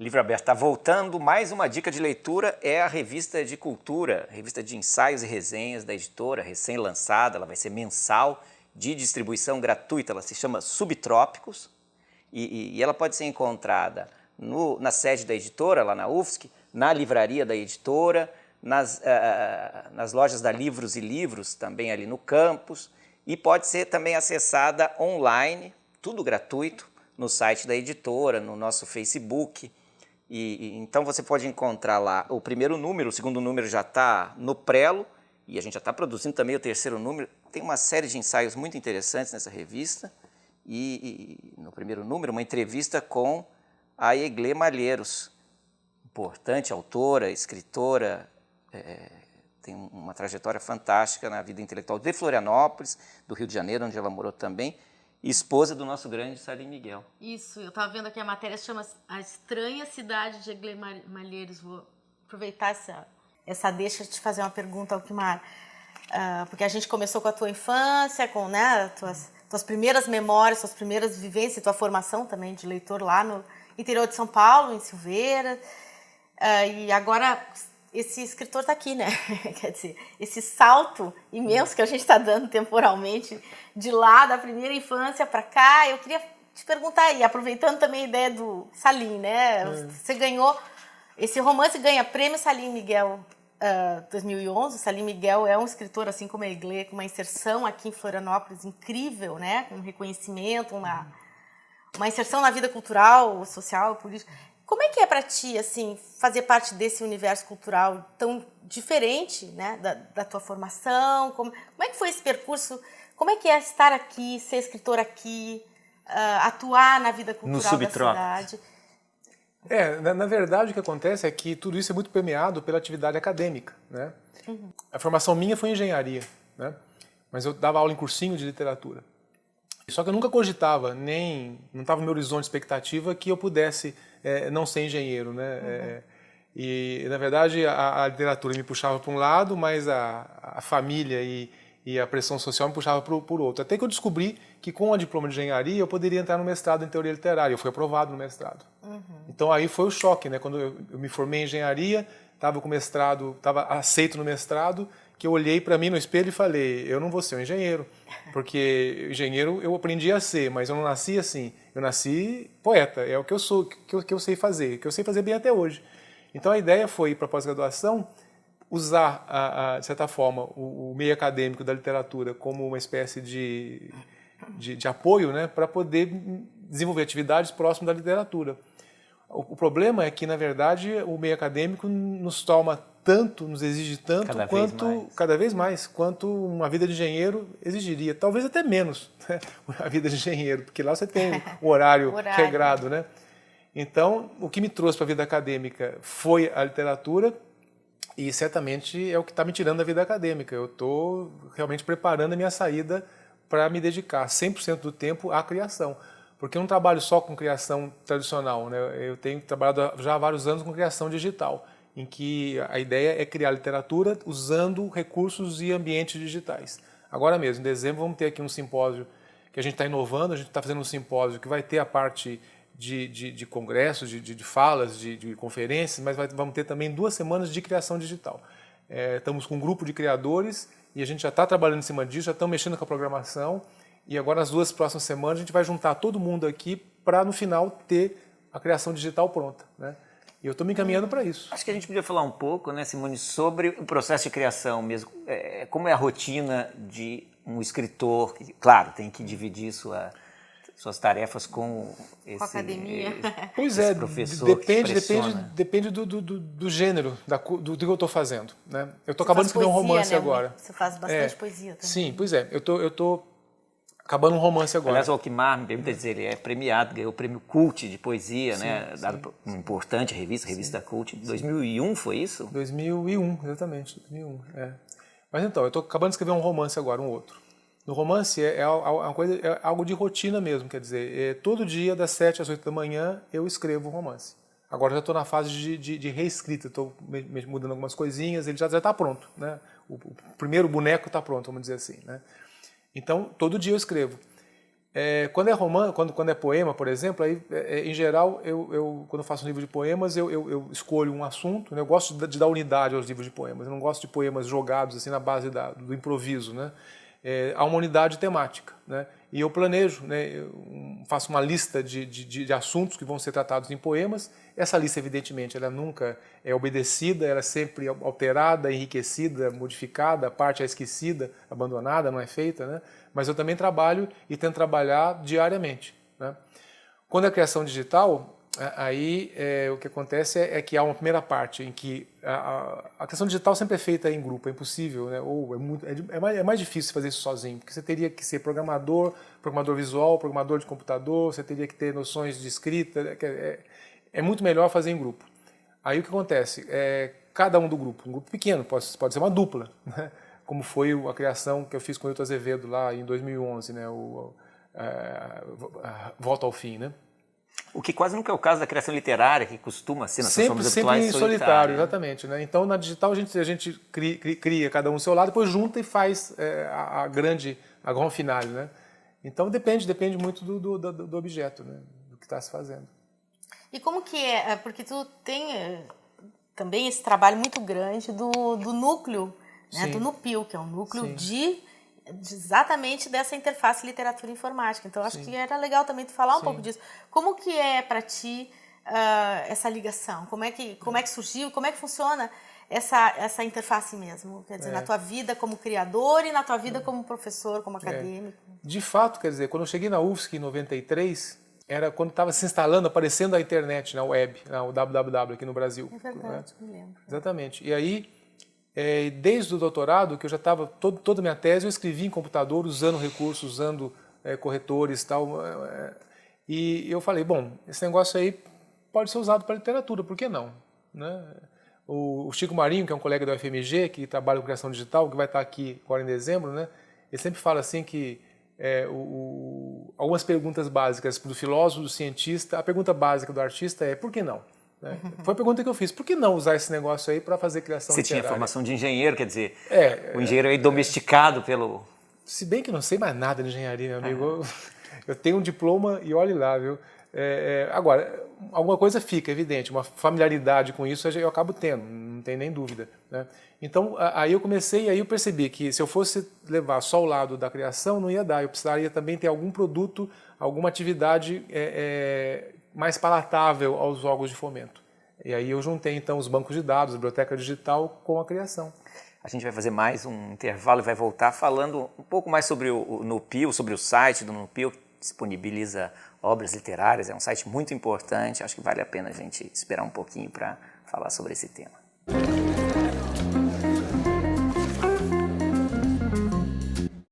Livro Aberto está voltando. Mais uma dica de leitura é a Revista de Cultura, revista de ensaios e resenhas da editora, recém-lançada. Ela vai ser mensal, de distribuição gratuita. Ela se chama Subtrópicos e ela pode ser encontrada na sede da editora, lá na UFSC, na livraria da editora, nas lojas da Livros e Livros, também ali no campus, e pode ser também acessada online, tudo gratuito, no site da editora, no nosso Facebook. Então você pode encontrar lá o primeiro número, o segundo número já está no prelo, e a gente já está produzindo também o terceiro número. Tem uma série de ensaios muito interessantes nessa revista, e no primeiro número, uma entrevista com a Eglê Malheiros, importante autora, escritora, tem uma trajetória fantástica na vida intelectual de Florianópolis, do Rio de Janeiro, onde ela morou também, e esposa do nosso grande Salim Miguel. Isso, eu estava vendo aqui a matéria, chama A Estranha Cidade de Eglê Malheiros. Vou aproveitar essa deixa de te fazer uma pergunta, Alquimar, porque a gente começou com a tua infância, com, né, tuas primeiras memórias, tuas primeiras vivências, tua formação também de leitor lá no interior de São Paulo, em Silveira, e agora esse escritor está aqui, né? Quer dizer, esse salto imenso que a gente está dando temporalmente, de lá, da primeira infância para cá. Eu queria te perguntar, e aproveitando também a ideia do Salim, né? Você ganhou, esse romance ganha prêmio Salim Miguel 2011. Salim Miguel é um escritor, assim como a Eglê, com uma inserção aqui em Florianópolis incrível, né? Com um reconhecimento, uma inserção na vida cultural, social, política. Como é que é para ti, assim, fazer parte desse universo cultural tão diferente, né, da tua formação? Como é que foi esse percurso? Como é que é estar aqui, ser escritor aqui, atuar na vida cultural da cidade? Na verdade, o que acontece é que tudo isso é muito permeado pela atividade acadêmica, né? A formação minha foi em engenharia, né? Mas eu dava aula em cursinho de literatura. Só que eu nunca cogitava, não estava no meu horizonte de expectativa que eu pudesse não ser engenheiro, né? E, na verdade, a literatura me puxava para um lado, mas a família e a pressão social me puxava por outro. Até que eu descobri que com a diploma de engenharia eu poderia entrar no mestrado em teoria literária. Eu fui aprovado no mestrado. Então aí foi o choque, né? Quando eu me formei em engenharia, estava com mestrado, estava aceito no mestrado, que eu olhei para mim no espelho e falei, eu não vou ser um engenheiro, porque engenheiro eu aprendi a ser, mas eu não nasci assim. Eu nasci poeta, é o que eu sou, que eu sei fazer, que eu sei fazer bem até hoje. Então a ideia foi ir para a pós-graduação, usar, de certa forma, o meio acadêmico da literatura como uma espécie de apoio, né, para poder desenvolver atividades próximas da literatura. O problema é que, na verdade, o meio acadêmico nos toma tanto, nos exige tanto, cada vez mais, quanto uma vida de engenheiro exigiria. Talvez até menos, né, a vida de engenheiro, porque lá você tem o horário regrado, né? Então, o que me trouxe para a vida acadêmica foi a literatura e certamente é o que está me tirando da vida acadêmica. Eu estou realmente preparando a minha saída para me dedicar 100% do tempo à criação. Porque eu não trabalho só com criação tradicional, né? Eu tenho trabalhado já há vários anos com criação digital, em que a ideia é criar literatura usando recursos e ambientes digitais. Agora mesmo, em dezembro, vamos ter aqui um simpósio que a gente está inovando, a gente está fazendo um simpósio que vai ter a parte de congressos, de falas, de conferências, mas vamos ter também 2 semanas de criação digital. Estamos com um grupo de criadores e a gente já está trabalhando em cima disso, já estamos mexendo com a programação. E agora, nas 2 próximas semanas, a gente vai juntar todo mundo aqui para, no final, ter a criação digital pronta, né? E eu estou me encaminhando para isso. Acho que a gente podia falar um pouco, né, Simone, sobre o processo de criação mesmo. Como é a rotina de um escritor? Claro, tem que dividir suas tarefas com a academia. Pois esse professor depende do gênero, do que eu estou fazendo, né? Eu estou acabando de escrever um romance, né, agora. Você faz bastante poesia também. Sim, pois é. Eu estou acabando um romance agora. Aliás, o Alquimar, me permita dizer, ele é premiado, ganhou o prêmio Cult de poesia, sim, né? Sim. Dado por uma importante revista Cult. 2001 foi isso? 2001, exatamente. 2001, Mas então, eu estou acabando de escrever um romance agora, um outro. No romance é algo de rotina mesmo, quer dizer, todo dia das 7 às 8 da manhã eu escrevo um romance. Agora já estou na fase de reescrita, estou mudando algumas coisinhas, ele já está pronto, né? O primeiro boneco está pronto, vamos dizer assim, né? Então, todo dia eu escrevo. Quando é romance, quando é poema, por exemplo, aí, em geral, quando eu faço um livro de poemas, eu escolho um assunto, né? Eu gosto de dar unidade aos livros de poemas, eu não gosto de poemas jogados assim na base do improviso, né? Há uma unidade temática, né? E eu planejo, né? Eu faço uma lista de assuntos que vão ser tratados em poemas. Essa lista, evidentemente, ela nunca é obedecida, ela é sempre alterada, enriquecida, modificada, a parte é esquecida, abandonada, não é feita, né? Mas eu também trabalho e tento trabalhar diariamente, né? Quando é criação digital, aí o que acontece é que há uma primeira parte em que a criação digital sempre é feita em grupo, é impossível, né? Ou é mais difícil fazer isso sozinho, porque você teria que ser programador visual, programador de computador, você teria que ter noções de escrita, é muito melhor fazer em grupo. Aí o que acontece? Cada um do grupo, um grupo pequeno, pode ser uma dupla, né? Como foi a criação que eu fiz com o Hilton Azevedo lá em 2011, né? Volta ao Fim, né? O que quase nunca é o caso da criação literária, que costuma ser nas formas habituais sempre solitário, exatamente, né? Então, na digital, a gente cria cada um do seu lado, depois junta e faz a grand finale, né? Então, depende muito do objeto, né? Do que está se fazendo. E como que é? Porque tu tem também esse trabalho muito grande do núcleo, né? Do NUPIL, que é um núcleo exatamente dessa interface literatura informática. Então, acho que era legal também tu falar um pouco disso. Como que é para ti essa ligação? Como é que surgiu? Como é que funciona essa interface mesmo? Quer dizer, na tua vida como criador e na tua vida como professor, como acadêmico? De fato, quer dizer, quando eu cheguei na UFSC em 93, era quando estava se instalando, aparecendo a internet, na web, o www aqui no Brasil. É verdade, me lembro. Exatamente. E aí, desde o doutorado, que eu já estava, toda a minha tese, eu escrevi em computador, usando recursos, usando corretores e tal. E eu falei, bom, esse negócio aí pode ser usado para literatura, por que não? Né? O Chico Marinho, que é um colega da UFMG, que trabalha com criação digital, que vai estar aqui agora em dezembro, né? Ele sempre fala assim que algumas perguntas básicas do filósofo, do cientista, a pergunta básica do artista é por que não? Né? Foi a pergunta que eu fiz. Por que não usar esse negócio aí para fazer criação literária? Você tinha formação de engenheiro, quer dizer, o engenheiro é domesticado pelo... Se bem que não sei mais nada de engenharia, meu amigo. Eu tenho um diploma e olhe lá, viu? Agora, alguma coisa fica, evidente. Uma familiaridade com isso eu acabo tendo, não tem nem dúvida, né? Então, aí eu comecei e aí eu percebi que se eu fosse levar só o lado da criação, não ia dar. Eu precisaria também ter algum produto, alguma atividade mais palatável aos órgãos de fomento. E aí eu juntei, então, os bancos de dados, a biblioteca digital com a criação. A gente vai fazer mais um intervalo e vai voltar falando um pouco mais sobre o NUPIL, sobre o site do NUPIL, que disponibiliza obras literárias. É um site muito importante, acho que vale a pena a gente esperar um pouquinho para falar sobre esse tema.